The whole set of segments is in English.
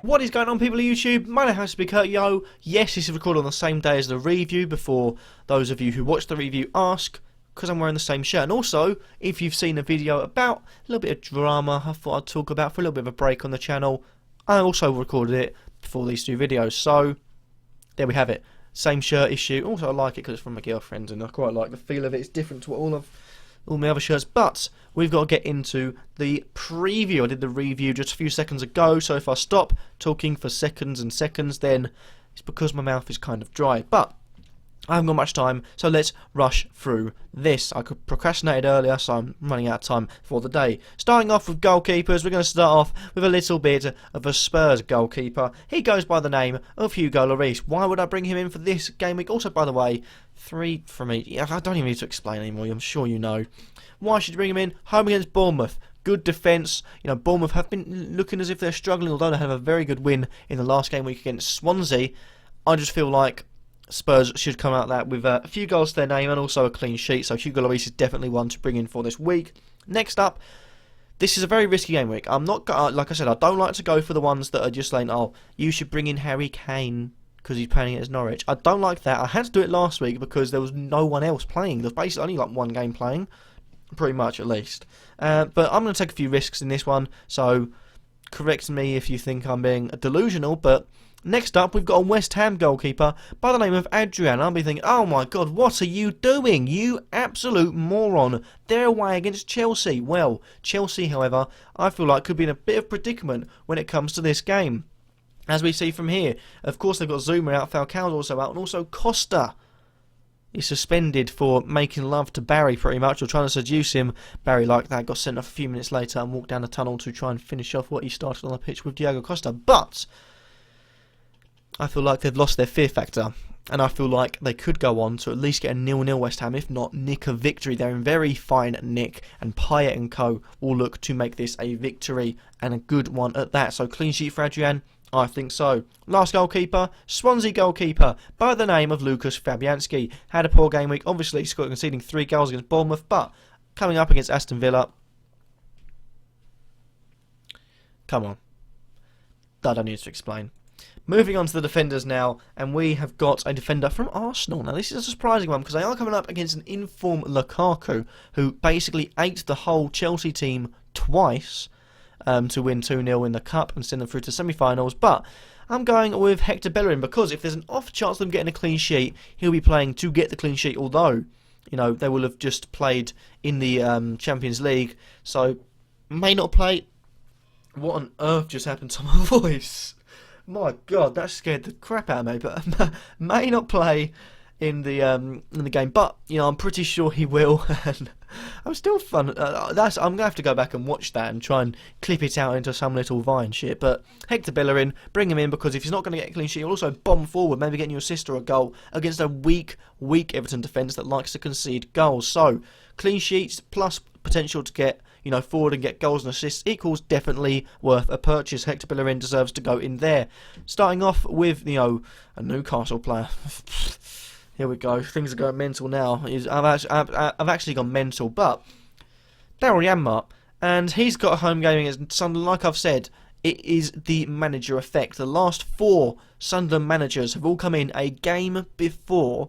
What is going on, people of YouTube? My name is Kurtyoy. Yes, this is recorded on the same day as the review, before those of you who watch the review ask, because I'm wearing the same shirt. And also, if you've seen a video about a little bit of drama I thought I'd talk about for a little bit of a break on the channel, I also recorded it before these two videos. So, there we have it. Same shirt issue. Also, I like it because it's from my girlfriend, and I quite like the feel of it. It's different to what all my other shirts, but we've got to get into the preview. I did the review just a few seconds ago, so if I stop talking for seconds and seconds, then it's because my mouth is kind of dry. But I haven't got much time, so let's rush through this. I procrastinated earlier, so I'm running out of time for the day. Starting off with goalkeepers, we're going to start off with a little bit of a Spurs goalkeeper. He goes by the name of Hugo Lloris. Why would I bring him in for this game week? Also, by the way, 3 from me. Yeah, I don't even need to explain anymore. I'm sure you know. Why should you bring him in? Home against Bournemouth. Good defence. You know, Bournemouth have been looking as if they're struggling, although they have a very good win in the last game week against Swansea. I just feel like Spurs should come out that with a few goals to their name and also a clean sheet. So Hugo Lloris is definitely one to bring in for this week. Next up, this is a very risky game week. I'm not, like I said, I don't like to go for the ones that are just like, oh, you should bring in Harry Kane because he's playing against Norwich. I don't like that. I had to do it last week because there was no one else playing. There was basically only like one game playing, pretty much at least. But I'm going to take a few risks in this one, so correct me if you think I'm being delusional. But next up, we've got a West Ham goalkeeper by the name of Adrian. I'll be thinking, oh my god, what are you doing? You absolute moron. They're away against Chelsea. Well, Chelsea, however, I feel like could be in a bit of predicament when it comes to this game. As we see from here, of course they've got Zuma out, Falcao's also out, and also Costa is suspended for making love to Barry pretty much, or trying to seduce him. Barry, like that, got sent off a few minutes later and walked down the tunnel to try and finish off what he started on the pitch with Diego Costa. But I feel like they've lost their fear factor, and I feel like they could go on to at least get a 0-0 West Ham, if not nick a victory. They're in very fine nick, and Payet and co will look to make this a victory, and a good one at that. So clean sheet for Adrian? I think so. Last goalkeeper, Swansea goalkeeper by the name of Lucas Fabianski. Had a poor game week, obviously conceding 3 goals against Bournemouth, but coming up against Aston Villa, come on, I don't need to explain. Moving on to the defenders now, and we have got a defender from Arsenal. Now, this is a surprising one because they are coming up against an informed Lukaku, who basically ate the whole Chelsea team twice to win 2-0 in the Cup and send them through to semi-finals. But I'm going with Hector Bellerin because if there's an off chance of them getting a clean sheet, he'll be playing to get the clean sheet, although, you know, they will have just played in the Champions League, so may not play. What on earth just happened to my voice? My God, that scared the crap out of me. But may not play in the game, but you know, I'm pretty sure he will. And I'm still fun. I'm gonna have to go back and watch that and try and clip it out into some little Vine shit. But Hector Bellerin, bring him in because if he's not going to get a clean sheet, he'll also bomb forward, maybe getting your assist or a goal against a weak Everton defence that likes to concede goals. So clean sheets plus potential to get, you know, forward and get goals and assists equals definitely worth a purchase. Hector Bellerin deserves to go in there. Starting off with, you know, a Newcastle player. Here we go. Things are going mental now. I've actually gone mental, but Daryl Janmaat, and he's got a home game against Sunderland. Like I've said, it is the manager effect. The last 4 Sunderland managers have all come in a game before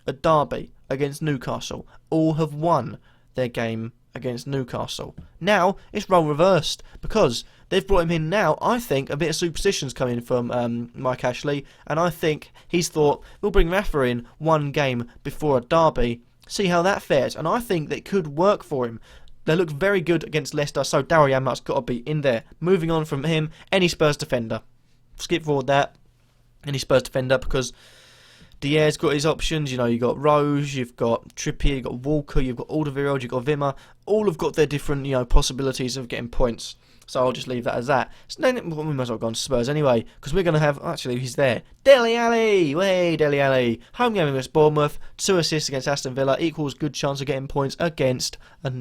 a derby against Newcastle. All have won their game against Newcastle. Now it's role reversed because they've brought him in now. I think a bit of superstition's coming from Mike Ashley, and I think he's thought we'll bring Rafa in 1 game before a derby, see how that fares, and I think that could work for him. They look very good against Leicester, so Daryl Janmaat's got to be in there. Moving on from him, any Spurs defender. Skip forward that. Any Spurs defender, because Diaz's got his options. You know, you've got Rose, you've got Trippier, you've got Walker, you've got Alderweireld, you've got Wimmer. All have got their different, you know, possibilities of getting points. So I'll just leave that as that. So then we might as well go on to Spurs anyway, because we're going to have, actually he's there, Dele Alli! Way Dele Alli! Home game against Bournemouth, 2 assists against Aston Villa, equals good chance of getting points against a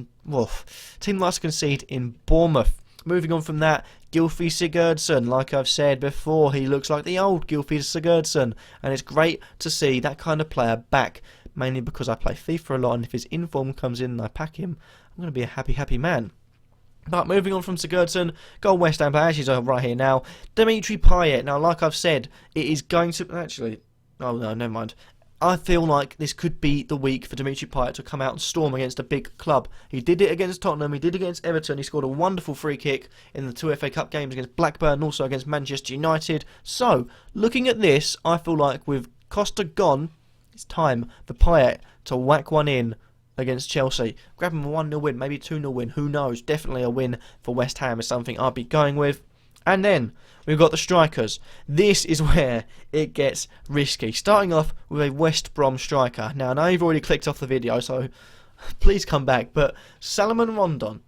team likes to concede in Bournemouth. Moving on from that, Gylfi Sigurdsson. Like I've said before, he looks like the old Gylfi Sigurdsson, and it's great to see that kind of player back, mainly because I play FIFA a lot, and if his inform comes in and I pack him, I'm going to be a happy man. But moving on from Sigurdsson, go West Ham player, she's right here now. Dimitri Payet. Now, like I've said, it is going to... Actually, oh no, never mind. I feel like this could be the week for Dimitri Payet to come out and storm against a big club. He did it against Tottenham, he did it against Everton, he scored a wonderful free kick in the 2 FA Cup games against Blackburn and also against Manchester United. So, looking at this, I feel like with Costa gone, it's time for Payet to whack one in against Chelsea. Grab him a 1-0 win, maybe a 2-0 win, who knows. Definitely a win for West Ham is something I'll be going with. And then we've got the strikers. This is where it gets risky. Starting off with a West Brom striker. Now, I know you've already clicked off the video, so please come back. But Salomon Rondon,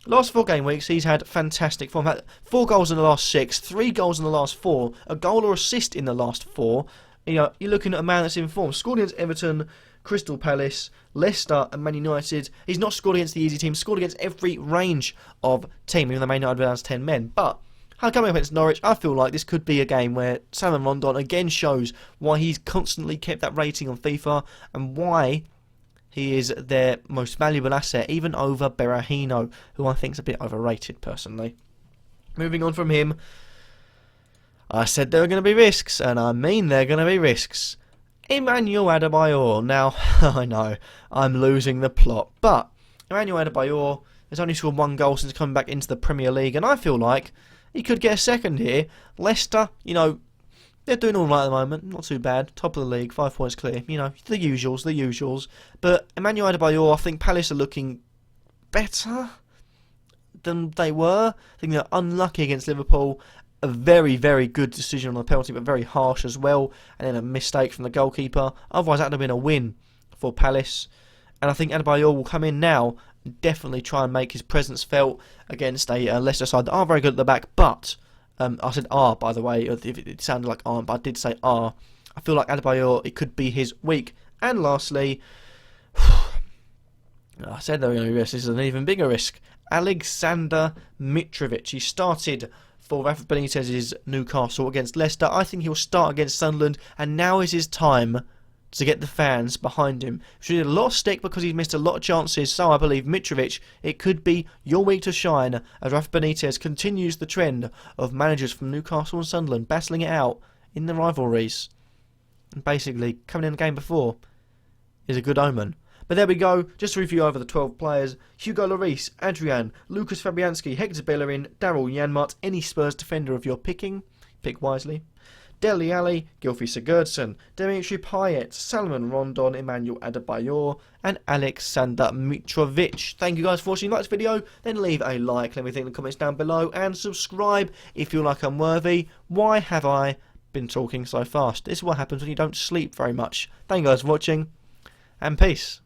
last 4 game weeks, he's had fantastic form. Had 4 goals in the last 6, 3 goals in the last 4, a goal or assist in the last 4. You know, you're looking at a man that's in form. Scored against Everton, Crystal Palace, Leicester and Man United. He's not scored against the easy teams, scored against every range of team, even though Man United has 10 men. But coming up against Norwich, I feel like this could be a game where Salomon Rondon again shows why he's constantly kept that rating on FIFA and why he is their most valuable asset, even over Berahino, who I think is a bit overrated personally. Moving on from him, I said there were going to be risks, and I mean they're going to be risks. Emmanuel Adebayor. Now, I know, I'm losing the plot, but Emmanuel Adebayor has only scored 1 goal since coming back into the Premier League, and I feel like he could get a second here. Leicester, you know, they're doing all right at the moment, not too bad, top of the league, 5 points clear, you know, the usuals, but Emmanuel Adebayor, I think Palace are looking better than they were. I think they're unlucky against Liverpool. A very, very good decision on the penalty, but very harsh as well. And then a mistake from the goalkeeper. Otherwise, that would have been a win for Palace. And I think Adebayor will come in now and definitely try and make his presence felt against a Leicester side that are very good at the back. But, I said R, by the way. It sounded like R, but I did say R. I feel like Adebayor, it could be his week. And lastly, I said there were going to be risks. This is an even bigger risk. Alexander Mitrovic. He started for Rafa Benitez's Newcastle against Leicester. I think he'll start against Sunderland, and now is his time to get the fans behind him. He did a lot of stick because he's missed a lot of chances, so I believe Mitrovic, it could be your week to shine as Rafa Benitez continues the trend of managers from Newcastle and Sunderland battling it out in the rivalries. And basically, coming in the game before is a good omen. But there we go, just to review over the 12 players: Hugo Lloris, Adrian, Lucas Fabianski, Hector Bellerin, Daryl Janmaat, any Spurs defender of your picking, pick wisely. Dele Alli, Gylfi Sigurdsson, Dimitri Payet, Salomon Rondon, Emmanuel Adebayor, and Alexander Mitrovic. Thank you guys for watching. Like this video, then leave a like, let me think in the comments down below, and subscribe if you feel like I'm worthy. Why have I been talking so fast? This is what happens when you don't sleep very much. Thank you guys for watching, and peace.